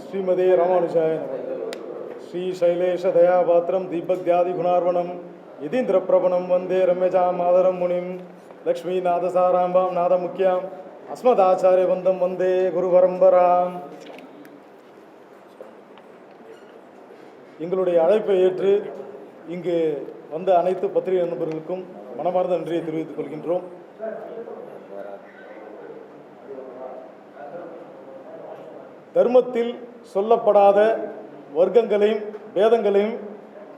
ஸ்ரீமதே ராமானுஜாய ஸ்ரீ சைலேஷ தயாபாத்திரம் தீபக்தியாதி குணார்வணம் யதீந்திர பிரபணம் வந்தே ரம்யஜாம் மாதரம் முனிம் லக்ஷ்மீநாதசாராம்பாம் நாதமுக்கியாம் அஸ்மதாச்சாரிய வந்தம் வந்தே குரு பரம்பராம். எங்களுடைய அழைப்பை ஏற்று இங்கு வந்த அனைத்து பத்திரிகை நண்பர்களுக்கும் மனமார்ந்த நன்றியை தெரிவித்துக் கொள்கின்றோம். தர்மத்தில் சொல்லப்படாத வர்க்கங்களையும் பேதங்களையும்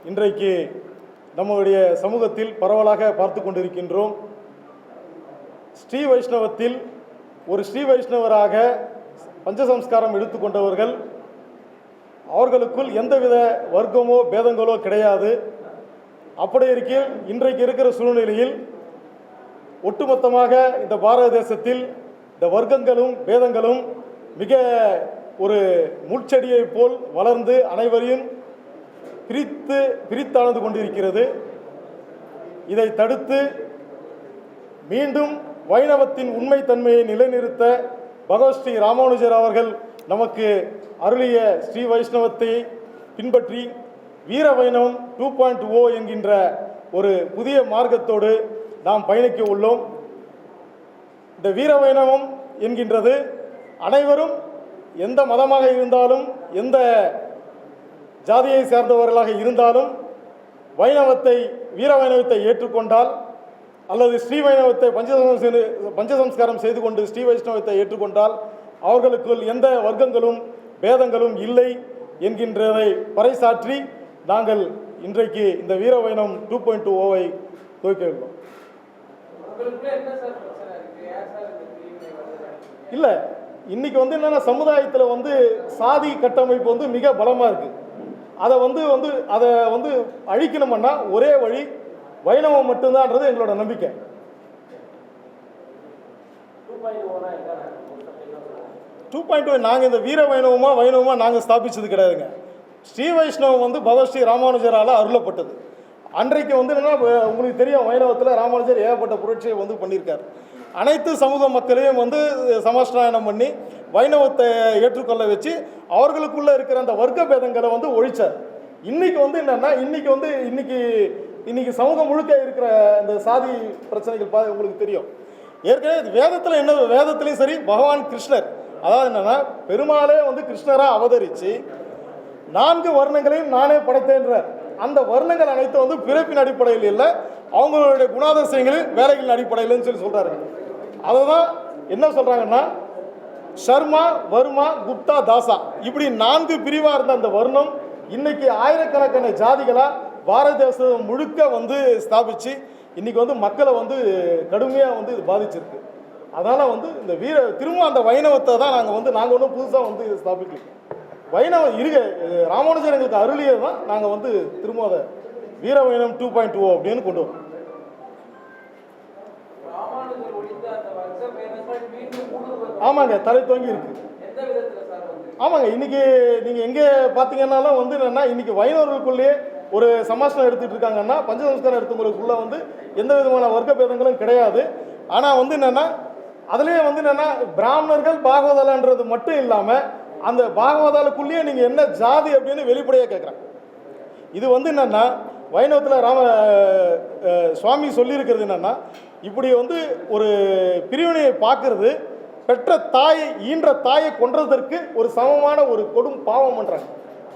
இன்றைக்கு நம்முடைய சமூகத்தில் பரவலாக பார்த்து கொண்டிருக்கின்றோம். ஸ்ரீ வைஷ்ணவத்தில் ஒரு ஸ்ரீ வைஷ்ணவராக பஞ்சசம்ஸ்காரம் எடுத்துக்கொண்டவர்கள் அவர்களுக்குள் எந்தவித வர்க்கமோ பேதங்களோ கிடையாது. அப்படி இருக்கையில் இன்றைக்கு இருக்கிற சூழ்நிலையில் ஒட்டுமொத்தமாக இந்த பாரத தேசத்தில் இந்த வர்க்கங்களும் பேதங்களும் மிக ஒரு முள்செடியை போல் வளர்ந்து அனைவரையும் பிரித்தாழ்ந்து கொண்டிருக்கிறது. இதை தடுத்து மீண்டும் வைணவத்தின் உண்மை தன்மையை நிலைநிறுத்த பகவத் ஸ்ரீ ராமானுஜர் அவர்கள் நமக்கு அருளிய ஸ்ரீ வைஷ்ணவத்தை பின்பற்றி வீர வைணவம் 2.0 என்கின்ற ஒரு புதிய மார்க்கத்தோடு நாம் பயணிக்க உள்ளோம். இந்த வீர வைணவம் என்கின்றது அனைவரும் எந்த மதமாக இருந்தாலும் எந்த ஜாதியை சேர்ந்தவர்களாக இருந்தாலும் வைணவத்தை வீர வைணவத்தை ஏற்றுக்கொண்டால் அல்லது ஸ்ரீ வைணவத்தை பஞ்சசம்ஸ்காரம் செய்து கொண்டு ஸ்ரீ வைஷ்ணவத்தை ஏற்றுக்கொண்டால் அவர்களுக்குள் எந்த வர்க்கங்களும் பேதங்களும் இல்லை என்கின்றதை பறைசாற்றி நாங்கள் இன்றைக்கு இந்த வீர வைணவம் 2.0 துவக்க உள்ளோம். இல்லை, இன்னைக்கு என்னன்னா சமுதாயத்தில் சாதி கட்டமைப்பு மிக பலமாக இருக்கு. அதை அழிக்கணும்னா ஒரே வழி வைணவம் மட்டும்தான்றது எங்களோட நம்பிக்கை. 2.0 நாங்கள் இந்த வீர வைணவமா நாங்கள் ஸ்தாபிச்சது கிடையாதுங்க. ஸ்ரீ வைஷ்ணவம் பகவத் ஸ்ரீ ராமானுஜரால் அருளப்பட்டது. அன்றைக்கு என்னன்னா உங்களுக்கு தெரியும், வைணவத்தில் ராமானுஜர் ஏகப்பட்ட புரட்சியை பண்ணியிருக்கார். அனைத்து சமூக மக்களையும் சமஸ்தானம் பண்ணி வைணவத்தை ஏற்றுக்கொள்ள வச்சு அவர்களுக்குள்ள இருக்கிற அந்த வர்க்க பேதங்களை ஒழிச்சார். இன்னைக்கு என்னன்னா இன்னைக்கு சமூகம் முழுக்க இருக்கிற இந்த சாதி பிரச்சனைகள் உங்களுக்கு தெரியும். ஏற்கனவே வேதத்தில் என்ன, வேதத்திலையும் சரி பகவான் கிருஷ்ணர், அதாவது என்னன்னா பெருமாளே கிருஷ்ணராக அவதரித்து 4 வர்ணங்களையும் நானே படைத்தேன்றார். அந்த வர்ணங்கள் அனைத்தும் பிறப்பின் அடிப்படையில் இல்லை, அவங்களுடைய குணாதிசயங்களில் வேலைகளின் அடிப்படையில்னு சொல்றாரு. அதை தான் என்ன சொல்றாங்கன்னா சர்மா, வர்மா, குப்தா, தாசா இப்படி 4 பிரிவாக இருந்த அந்த வர்ணம் இன்னைக்கு ஆயிரக்கணக்கான ஜாதிகளா பாரத தேசம் முழுக்க ஸ்தாபிச்சு இன்னைக்கு மக்களை கடுமையாக இது பாதிச்சிருக்கு. அதனால இந்த திரும்ப அந்த வைணவத்தை தான் நாங்கள் ஒன்றும் புதுசாக ஸ்தாபிக்கல. வைணவம் இருக்க ராமானுஜர் எங்களுக்கு அருளியை தான் நாங்கள் திரும்ப அதை வீர வைணவம் 2.0 அப்படின்னு கொண்டு வரோம். ஆமாங்க, தலை தோங்கி இருக்கு. ஆமாங்க, இன்னைக்கு நீங்கள் எங்கே பார்த்தீங்கன்னாலும் என்னன்னா இன்னைக்கு வைணவர்களுக்குள்ளேயே ஒரு சமாசனம் எடுத்துகிட்டு இருக்காங்கன்னா பஞ்சசம்ஸ்காரம் எடுத்தவங்களுக்குள்ள எந்த விதமான வர்க்க பேதங்களும் கிடையாது. ஆனால் என்னன்னா அதுலேயே என்னன்னா பிராமணர்கள் பாகவதாலன்றது மட்டும் இல்லாமல் அந்த பாகவதாலுக்குள்ளேயே நீங்கள் என்ன ஜாதி அப்படின்னு வெளிப்படையாக கேட்குறாங்க. இது என்னன்னா வைணவத்தில் சுவாமி சொல்லியிருக்கிறது என்னன்னா, இப்படி ஒரு பிரிவினையை பார்க்கறது பெற்ற தாயை ஈன்ற தாயை கொன்றதற்கு ஒரு சமமான ஒரு கொடும் பாவம் பண்றாங்க.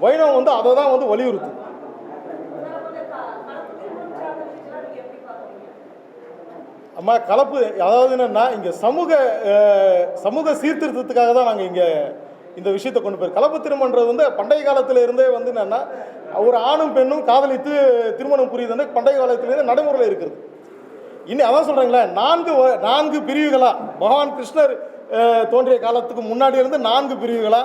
வைணவம் அதை தான் வலியுறுத்து. அம்மா கலப்பு, அதாவது என்னன்னா இங்கே சமூக சீர்திருத்தத்துக்காக தான் நாங்கள் இங்கே இந்த விஷயத்தை கொண்டு போய் கலப்பு திருமணம்ன்றது பண்டைய காலத்தில் இருந்தே என்னன்னா ஒரு ஆணும் பெண்ணும் காதலித்து திருமணம் புரியுது பண்டைய காலத்திலேருந்து நடைமுறையில் இருக்குது. இன்னும் அதான் சொல்கிறீங்களே 4 பிரிவுகளா பகவான் கிருஷ்ணர் தோன்றிய காலத்துக்கு முன்னாடி இருந்து 4 பிரிவுகளா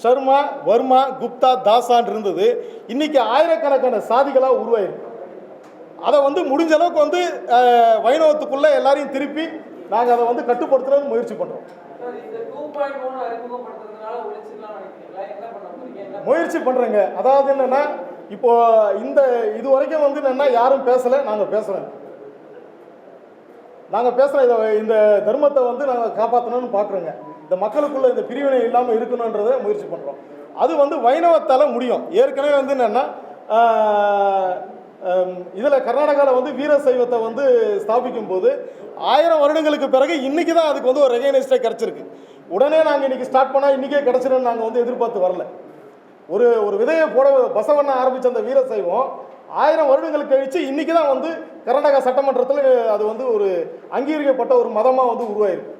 சர்மா, வர்மா, குப்தா, தாசான் இருந்தது. இன்னைக்கு ஆயிரக்கணக்கான சாதிகளாக உருவாயிருக்கு. அதை முடிஞ்ச அளவுக்கு வைணவத்துக்குள்ள எல்லாரையும் திருப்பி நாங்கள் அதை கட்டுப்படுத்துறதுக்கு முயற்சி பண்ணுறோம். முயற்சி பண்றேங்க. அதாவது என்னன்னா இப்போ இது வரைக்கும் என்னன்னா யாரும் பேசல, நாங்க பேசுறோம். நாங்கள் பேசுகிற இந்த தர்மத்தை வந்து நாங்கள் காப்பாற்றணும்னு பார்க்குறோங்க. இந்த மக்களுக்குள்ள இந்த பிரிவினை இல்லாமல் இருக்கணுன்றதை முயற்சி பண்ணுறோம். அது வந்து வைணவத்தால் முடியும். ஏற்கனவே வந்து என்னென்னா இதில் கர்நாடகாவில் வந்து வீர சைவத்தை வந்து ஸ்தாபிக்கும் போது 1000 வருடங்களுக்கு பிறகு இன்றைக்கி தான் அதுக்கு வந்து ஒரு ரெகனைஸ்டே கிடச்சிருக்கு. உடனே நாங்கள் இன்றைக்கி ஸ்டார்ட் பண்ணால் இன்றைக்கே கிடச்சிருன்னு நாங்கள் வந்து எதிர்பார்த்து வரல. ஒரு விதையை போட பசவண்ண ஆரம்பித்த அந்த வீர சைவம் 1000 வருடங்களுக்கு கழித்து இன்றைக்கி தான் வந்து கர்நாடகா சட்டமன்றத்தில் அது வந்து ஒரு அங்கீகரிக்கப்பட்ட ஒரு மதமாக வந்து உருவாயிருக்கு.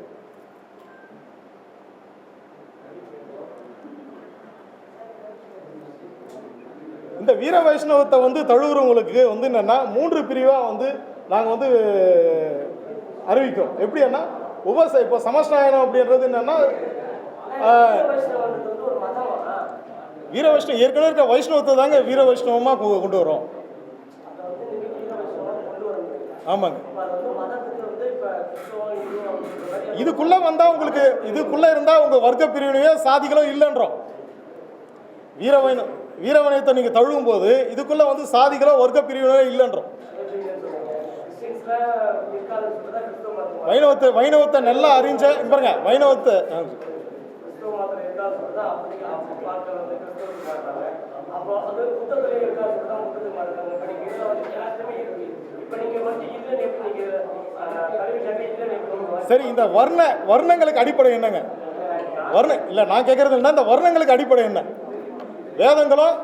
இந்த வீர வைஷ்ணவத்தை வந்து தழுவுறவங்களுக்கு வந்து என்னென்னா 3 பிரிவாக வந்து நாங்கள் வந்து அறிவிக்கிறோம். எப்படின்னா இப்போ சமஸ்நாயனம் அப்படின்றது என்னென்னா வீர வைஷ்ணவம் ஏற்கனவே இருக்க வைஷ்ணவத்தை தாங்க வீர வைஷ்ணவமாக கொண்டு வரோம். ஆமாங்க. இதுக்குள்ளே வந்தால் உங்களுக்கு இதுக்குள்ளே இருந்தால் உங்கள் வர்க்க பிரிவினையோ சாதிகளோ இல்லைன்றோம். வீரவனையத்தை நீங்கள் தழுவும் போது இதுக்குள்ளே வந்து சாதிகளோ வர்க்க பிரிவினையோ இல்லைன்றோம். வைணவத்தை நல்லா அறிஞ்ச பாருங்க வைணவத்தை சரி. இந்த வர்ணங்களுக்கு அடிப்படை என்னங்க? இல்லை நான் கேட்கறது என்ன, இந்த வர்ணங்களுக்கு அடிப்படை என்ன? வேதங்களும்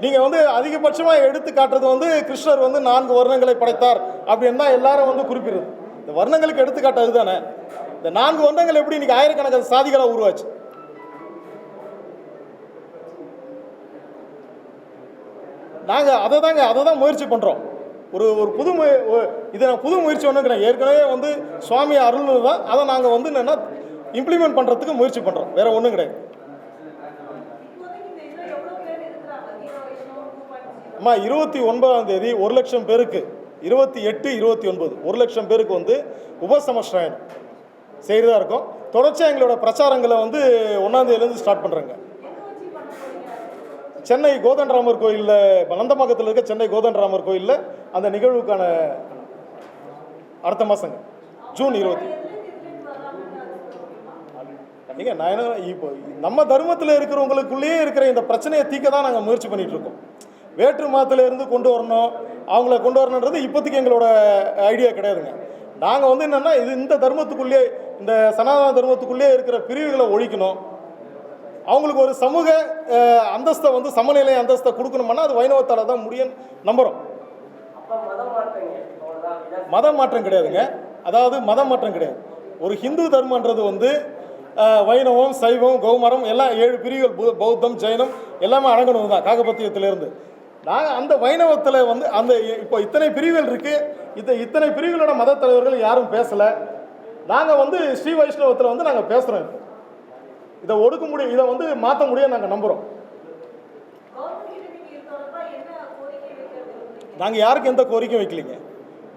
நீங்கள் வந்து அதிகபட்சமாக எடுத்து காட்டுறது வந்து கிருஷ்ணர் வந்து 4 வர்ணங்களை படைத்தார் அப்படின்னு தான் எல்லாரும் வந்து குறிப்பிடுறது. இந்த வர்ணங்களுக்கு எடுத்துக்காட்டு அதுதானே. இந்த 4 வர்ணங்கள் எப்படி இன்னைக்கு ஆயிரக்கணக்கான சாதிகளாக உருவாச்சு? நாங்கள் அதை தான் முயற்சி பண்ணுறோம். ஒரு புது இதை நான் புது முயற்சி ஒன்றுங்கிறேன். ஏற்கனவே வந்து சுவாமி அருள்னு தான் அதை நாங்கள் வந்து என்னென்னா இம்ப்ளிமெண்ட் பண்ணுறதுக்கு முயற்சி பண்ணுறோம். வேறு ஒன்றும் கிடையாது. அம்மா 29ஆம் தேதி 1,00,000 பேருக்கு 28, 29 1,00,000 பேருக்கு வந்து உபசமஸ்நாயனம் செய்கிறதா இருக்கும். தொடர்ச்சியாக எங்களோட பிரச்சாரங்களை வந்து 1ஆம் தேதியிலேருந்து ஸ்டார்ட் பண்ணுறேங்க. சென்னை கோதண்டராமர் கோயிலில் நந்தமாக்கத்தில் இருக்க சென்னை கோதண்டராமர் கோயிலில் அந்த நிகழ்வுக்கான அடுத்த மாதங்க ஜூன் 20. நீங்கள் நான் என்ன இப்போ நம்ம தர்மத்தில் இருக்கிறவங்களுக்குள்ளேயே இருக்கிற இந்த பிரச்சனையை தீர்க்க தான் நாங்கள் முயற்சி பண்ணிகிட்டு இருக்கோம். வேற்று மதத்திலேருந்து கொண்டு வரணும், அவங்கள கொண்டு வரணுன்றது இப்போதைக்கு எங்களோட ஐடியா கிடையாதுங்க. நாங்கள் வந்து என்னென்னா இந்த தர்மத்துக்குள்ளே இந்த சனாதன தர்மத்துக்குள்ளே இருக்கிற பிரிவுகளை ஒழிக்கணும், அவங்களுக்கு ஒரு சமூக அந்தஸ்தை வந்து சமநிலை அந்தஸ்தை கொடுக்கணும்னா அது வைணவத்தால் தான் முடியும் நம்புகிறோம். மதம் மாற்றம் கிடையாதுங்க. அதாவது மதம் மாற்றம் கிடையாது. ஒரு ஹிந்து தர்மன்றது வந்து வைணவம், சைவம், கௌமரம் எல்லாம் 7 பிரிவுகள், பௌத்தம், ஜெயினம் எல்லாமே அடங்கணும் தான் காகபத்தியத்திலேருந்து. நாங்கள் அந்த வைணவத்தில் வந்து அந்த இப்போ இத்தனை பிரிவுகள் இருக்குது. இத்தனை பிரிவுகளோட மத தலைவர்கள் யாரும் பேசலை. நாங்கள் வந்து ஸ்ரீ வைஷ்ணவத்தில் வந்து நாங்கள் பேசுகிறோம். இதை ஒடுக்க முடியும், இதை வந்து மாற்ற முடியும் நாங்கள் நம்புகிறோம். நாங்கள் யாருக்கும் எந்த கோரிக்கையும் வைக்கலைங்க.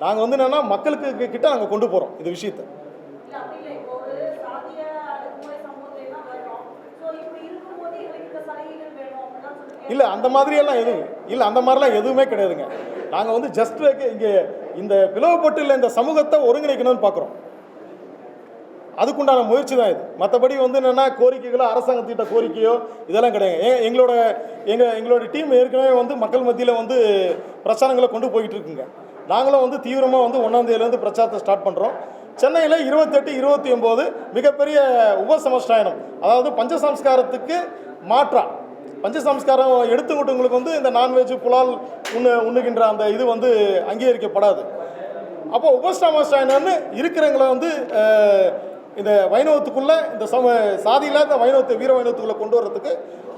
நாங்கள் வந்து என்னென்னா மக்களுக்கு கிட்ட நாங்கள் கொண்டு போகிறோம் இந்த விஷயத்தை. இல்லை அந்த மாதிரியெல்லாம் எதுவும் இல்லை, அந்த மாதிரிலாம் எதுவுமே கிடையாதுங்க. நாங்கள் வந்து ஜஸ்ட் இங்கே இந்த பிளவுபட்டு இந்த சமூகத்தை ஒருங்கிணைக்கணும்னு பார்க்குறோம். அதுக்குண்டான முயற்சி தான் இது. மற்றபடி வந்து என்னென்னா கோரிக்கைகளோ அரசாங்கத்திட்ட கோரிக்கையோ இதெல்லாம் கிடையாது. எங்களோட டீம் ஏற்கனவே வந்து மக்கள் மத்தியில் வந்து பிரச்சாரங்களை கொண்டு போய்கிட்டு இருக்குங்க. நாங்களும் வந்து தீவிரமாக வந்து 1ஆம் தேதியிலேருந்து பிரச்சாரத்தை ஸ்டார்ட் பண்ணுறோம். சென்னையில் 28, 29 மிகப்பெரிய உபசமஸ்நாயனம், அதாவது பஞ்சசம்ஸ்காரத்துக்கு மாற்றா பஞ்சசம்ஸ்காரம் எடுத்துக்கிட்டவங்களுக்கு வந்து இந்த நான்வெஜ் புலால் உண்ணுகின்ற அந்த இது வந்து அங்கீகரிக்கப்படாது. அப்போ உபசமஸ்நாயனம்னு இருக்கிறவங்களை வந்து இந்த வைணவத்துக்குள்ளே இந்த சாதி இல்லாத வைணவத்தை வீர வைணவத்துக்குள்ளே கொண்டு வர்றதுக்கு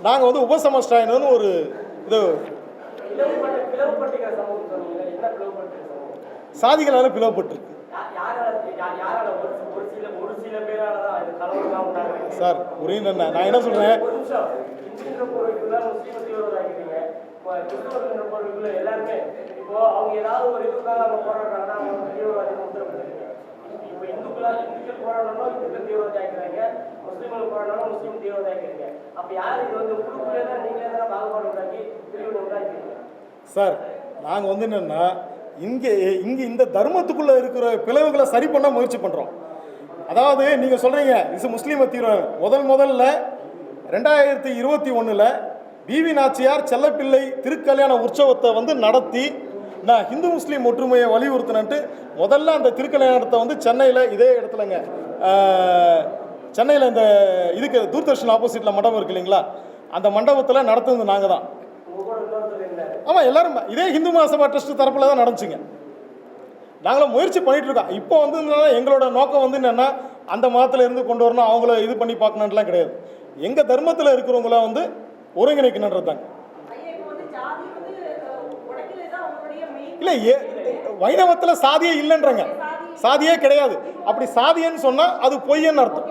நாங்கள் வந்து உபசமஸ்நாயனம்னு ஒரு இது சாதிகளால் பிளவுபட்டுருக்கு சார். புரியுது. நான் என்ன சொல்கிறேன், எல்லாருமே இப்போ அவங்க ஏதாவது ஒரு இதுக்காக நம்ம போராடுறாங்கன்னா அவங்க தீவிரவாதிகள் உத்தரவிட்டு இப்போ இந்துக்கள் போராடணும், இந்துக்கள் தீவிரவாதி ஆகிக்கிறாங்க, முஸ்லீம்கள் போராடணும், முஸ்லீம் தீவிரவாதி ஆகிக்கிறீங்க. அப்போ யார் இது வந்து உங்களுக்குள்ளே தான் நீங்களே தான் பாகுபாடு உண்டாக்கி பிரிவு உண்டாக்கிறீங்க சார். நாங்கள் வந்து என்னென்னா இங்கே இங்கே இந்த தர்மத்துக்குள்ளே இருக்கிற பிளவுகளை சரி பண்ண முயற்சி பண்ணுறோம். அதாவது நீங்கள் சொல்கிறீங்க இது முஸ்லீமை தீவிரம் முதல்ல 2021 பிவி நாச்சியார் செல்லப்பிள்ளை திருக்கல்யாண உற்சவத்தை வந்து நடத்தி நான் ஹிந்து முஸ்லீம் ஒற்றுமையை வலியுறுத்தினன்ட்டு முதல்ல அந்த திருக்கல்யாணத்தை வந்து சென்னையில் இதே இடத்துலங்க சென்னையில் இந்த இதுக்கு தூர்தர்ஷன் ஆப்போசிட்டில் மண்டபம் இருக்கு இல்லைங்களா, அந்த மண்டபத்தில் நடத்துனது நாங்கள் தான். ஆமாம், எல்லாரும் இதே ஹிந்து மகாசபா ட்ரஸ்ட் தரப்பில் தான் நடந்துச்சுங்க. நாங்களும் முயற்சி பண்ணிட்டு இருக்கோம். இப்போ வந்து எங்களோட நோக்கம் வந்து என்னென்னா அந்த மதத்தில் இருந்து கொண்டு வரணும், அவங்கள இது பண்ணி பார்க்கணுன்ட்டுலாம் கிடையாது. எங்கள் தர்மத்தில் இருக்கிறவங்கள வந்து ஒருங்கிணைக்கணுன்றது தாங்க. இல்லை, வைணவத்தில் சாதியே இல்லைன்றங்க, சாதியே கிடையாது. அப்படி சாதியன்னு சொன்னால் அது பொய்யன்னு அர்த்தம்.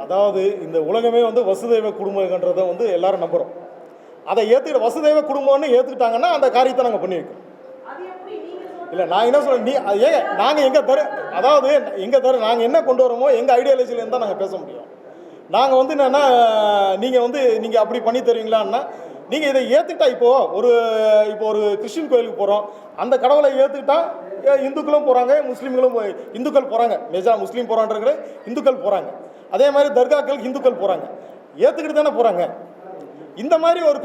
அதாவது இந்த உலகமே வந்து வசுதெய்வ குடும்பம்ன்றதை வந்து எல்லாரும் நம்புகிறோம். அதை ஏற்றுக்கிற வசுதெய்வ குடும்பம்னு ஏற்றுக்கிட்டாங்கன்னா அந்த காரியத்தை நாங்கள் பண்ணி வைக்கிறோம். இல்லை, நான் என்ன சொல்கிறேன், நாங்கள் நாங்கள் என்ன கொண்டு வரோமோ எங்கள் ஐடியாலஜிலேருந்து தான் நாங்கள் பேச முடியும். நாங்கள் வந்து என்னென்னா நீங்கள் அப்படி பண்ணி தருவீங்களான்னா நீங்கள் இதை ஏற்றுக்கிட்டா இப்போ ஒரு கிறிஸ்டின் கோயிலுக்கு போகிறோம், அந்த கடவுளை ஏற்றுக்கிட்டா இந்துக்களும் போகிறாங்க, முஸ்லீம்களும் இந்துக்கள் போகிறாங்க, மெஜார் முஸ்லீம் போகிறான்ற இந்துக்கள் போகிறாங்க. அதே மாதிரி தர்காக்களுக்கு இந்துக்கள் போகிறாங்க, ஏற்றுக்கிட்டு தானே போகிறாங்க. இந்த மாதிரி ஒரு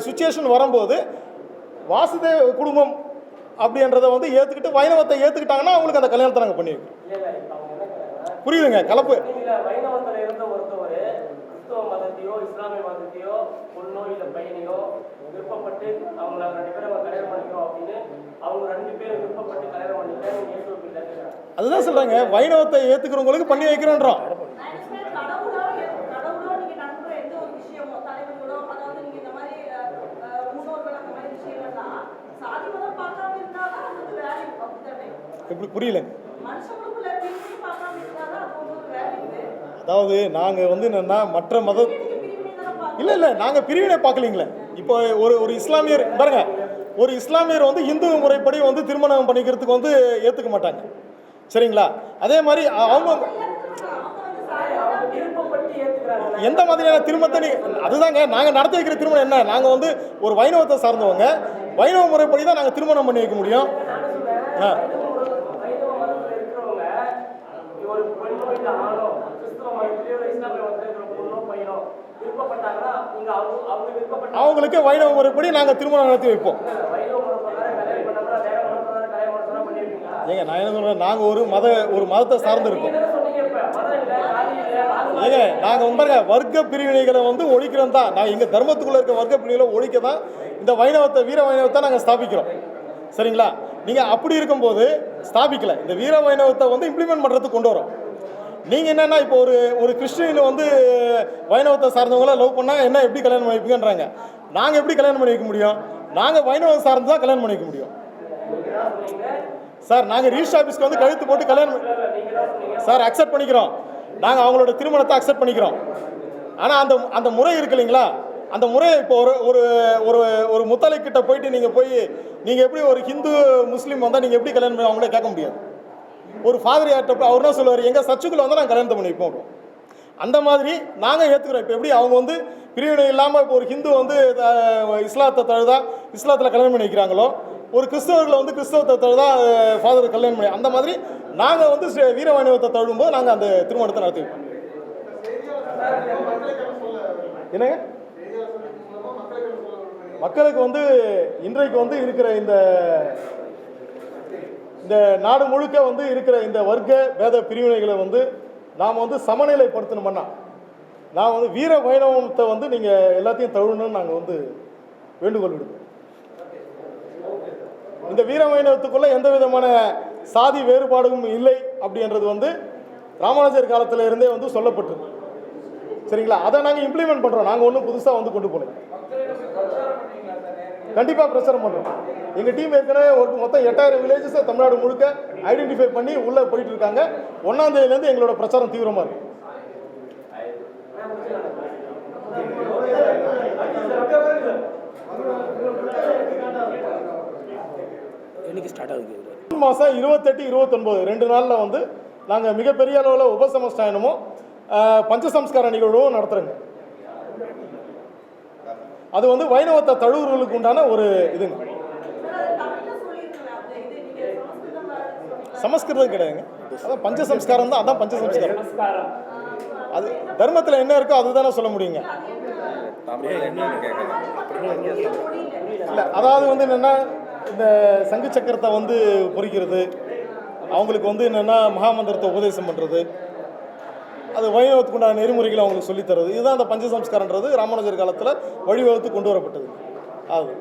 சுச்சுவேஷன் வரும்போது வாசுதேவ குடும்பம் அப்படின்றத வந்து ஏற்றுக்கிட்டு வைணவத்தை ஏற்றுக்கிட்டாங்கன்னா அவங்களுக்கு அந்த கல்யாணத்தை நாங்கள் பண்ணி வைக்கிறோம். புரியுதுங்க கலப்பு. வைணவத்தில் இருந்த ஒருத்தவர் கிறிஸ்தவ மதத்தையோ இஸ்லாமிய மதத்தையோ பொண்ணோ இல்லை பையனையோ விருப்பப்பட்டு அவங்கள 2 பேரும் கல்யாணம் பண்ணிக்கிறோம் அப்படின்னு அவங்க 2 பேரும் விருப்பப்பட்டு கல்யாணம் பண்ணிக்கிறேன். அதுதான் சொல்றாங்க, வைணவத்தை ஏற்றுக்கிறவங்களுக்கு பண்ணி வைக்கிறோன்றோம். எப்படி புரியலங்க? அதாவது நாங்கள் வந்து என்னென்னா மற்ற மத இல்லை நாங்கள் பிரிவினை பார்க்கலீங்களே. இப்போ ஒரு இஸ்லாமியர் பாருங்க, ஒரு இஸ்லாமியர் வந்து இந்து முறைப்படி வந்து திருமணம் பண்ணிக்கிறதுக்கு வந்து ஏற்றுக்க மாட்டாங்க, சரிங்களா? அதே மாதிரி அவங்க எந்த மாதிரியான திருமணத்தை அதுதாங்க நாங்கள் நடத்தி வைக்கிற திருமணம் என்ன, நாங்கள் வந்து ஒரு வைணவத்தை சார்ந்தவங்க, வைணவ முறைப்படி தான் நாங்கள் திருமணம் பண்ணி வைக்க முடியும். அவங்களுக்கு வைணவ முறைப்படி நாங்கள் திருமணம் நடத்தி வைப்போம். ஏங்க நான் என்ன சொல்றேன், நாங்கள் ஒரு மதத்தை சார்ந்து இருக்கோம். ஏங்க நாங்கள் பாருங்க வர்க்க பிரிவினைகளை வந்து ஒழிக்கிறோம் தான். நாங்கள் எங்கள் தர்மத்துக்குள்ளே இருக்க வர்க்க பிரிவினைகளை ஒழிக்க தான் இந்த வைணவத்தை வீர வைணவத்தை நாங்கள் ஸ்தாபிக்கிறோம், சரிங்களா? நீங்கள் அப்படி இருக்கும்போது ஸ்தாபிக்கலை, இந்த வீர வைணவத்தை வந்து இம்ப்ளிமெண்ட் பண்ணுறதுக்கு கொண்டு வரோம். நீங்கள் என்னென்னா இப்போ ஒரு கிறிஸ்டின் வந்து வைணவத்தை சார்ந்தவங்கள லவ் பண்ணால் என்ன எப்படி கல்யாணம் பண்ணி வைப்பீங்கன்றாங்க. நாங்கள் எப்படி கல்யாணம் பண்ணி வைக்க முடியும்? நாங்கள் வைணவம் சார்ந்து தான் கல்யாணம் பண்ணி வைக்க முடியும் சார். நாங்கள் ரிஜிஸ்டர் ஆஃபீஸ்க்கு வந்து கழுத்து போட்டு கல்யாணம் சார் அக்செப்ட் பண்ணிக்கிறோம். நாங்கள் அவங்களோட திருமணத்தை அக்செப்ட் பண்ணிக்கிறோம். ஆனால் அந்த முறை இருக்கு இல்லைங்களா, அந்த முறையை இப்போ ஒரு முத்தலைக்கிட்ட போயிட்டு நீங்கள் எப்படி ஒரு ஹிந்து முஸ்லீம் வந்தால் நீங்கள் எப்படி கல்யாணம் பண்ணி அவங்களே கேட்க முடியாது. ஒரு ஃபாதர் யார்கிட்ட அவர் என்ன சொல்லுவார், எங்கள் சர்ச்சுக்குள்ளே வந்து நாங்கள் கல்யாணத்தை பண்ணி வைப்போம். அந்த மாதிரி நாங்கள் ஏற்றுக்கிறோம். இப்போ எப்படி அவங்க வந்து பிரிவினை இல்லாமல் இப்போ ஒரு ஹிந்து வந்து இஸ்லாத்தை தழுதா இஸ்லாத்தில் கல்யாணம் பண்ணி வைக்கிறாங்களோ, ஒரு கிறிஸ்தவர்களை வந்து கிறிஸ்தவத்தை தழுதா ஃபாதர் கல்யாணம் பண்ணி, அந்த மாதிரி நாங்கள் வந்து வீர வைணவத்தை தழுவும்போது நாங்கள் அந்த திருமணத்தை நடத்தி வைப்போம். என்னங்க மக்களுக்கு வந்து இன்றைக்கு வந்து இருக்கிற இந்த நாடு முழுக்க வந்து இருக்கிற இந்த வர்க்க பேத பிரிவினைகளை வந்து நாம் வந்து சமநிலைப்படுத்தணும்னா நான் வந்து வீர வைணவத்தை வந்து நீங்கள் எல்லாத்தையும் தழுவணும்னு நாங்கள் வந்து வேண்டுகோள் விடுவோம். இந்த வீர வைணவத்துக்குள்ள எந்த விதமான சாதி வேறுபாடும் இல்லை அப்படின்றது வந்து ராமானுஜர் காலத்தில் இருந்தே வந்து சொல்லப்பட்டிருக்கு, சரிங்களா? அதை நாங்கள் இம்ப்ளிமெண்ட் பண்ணுறோம். நாங்கள் ஒன்றும் புதுசாக வந்து கொண்டு போகல, கண்டிப்பாக பிரச்சாரம் பண்ணுறோம். எங்கள் டீம் ஏற்கனவே மொத்தம் 8000 வில்லேஜஸை தமிழ்நாடு முழுக்க ஐடென்டிஃபை பண்ணி உள்ளே போயிட்டு இருக்காங்க. 1ஆம் தேதியிலேருந்து எங்களோட பிரச்சாரம் தீவிரமாக இருக்கும். என்னைக்கு ஸ்டார்ட் ஆகுது ஜூன் மாதம் 28, 29 2 நாளில் வந்து நாங்கள் மிகப்பெரிய அளவில் உபசமஸ்தானமும் பஞ்சசம்ஸ்கார நிகழ்வும் நடத்துகிறோங்க. அது வந்து வைணவத்தை தழுவுறவர்களுக்கு உண்டான ஒரு இதுங்க. சமஸ்கிருதம் கிடையாதுங்க, அதான் பஞ்சசம்ஸ்காரம் தான். அதான் பஞ்சசம்ஸ்காரம். அது தர்மத்தில் என்ன இருக்கோ அதுதானே சொல்ல முடியுங்க. இல்லை, அதாவது வந்து என்னென்னா இந்த சங்கு சக்கரத்தை வந்து பொறிக்கிறது, அவங்களுக்கு வந்து என்னென்னா மகாமந்திரத்தை உபதேசம் பண்ணுறது, அது வைணவத்துக்கு உண்டான நெறிமுறைகளை அவங்களுக்கு சொல்லித்தரது, இதுதான் அந்த பஞ்சசம்ஸ்காரன்றது ராமானுஜர் காலத்தில் வழிவகுத்து கொண்டு வரப்பட்டது. அது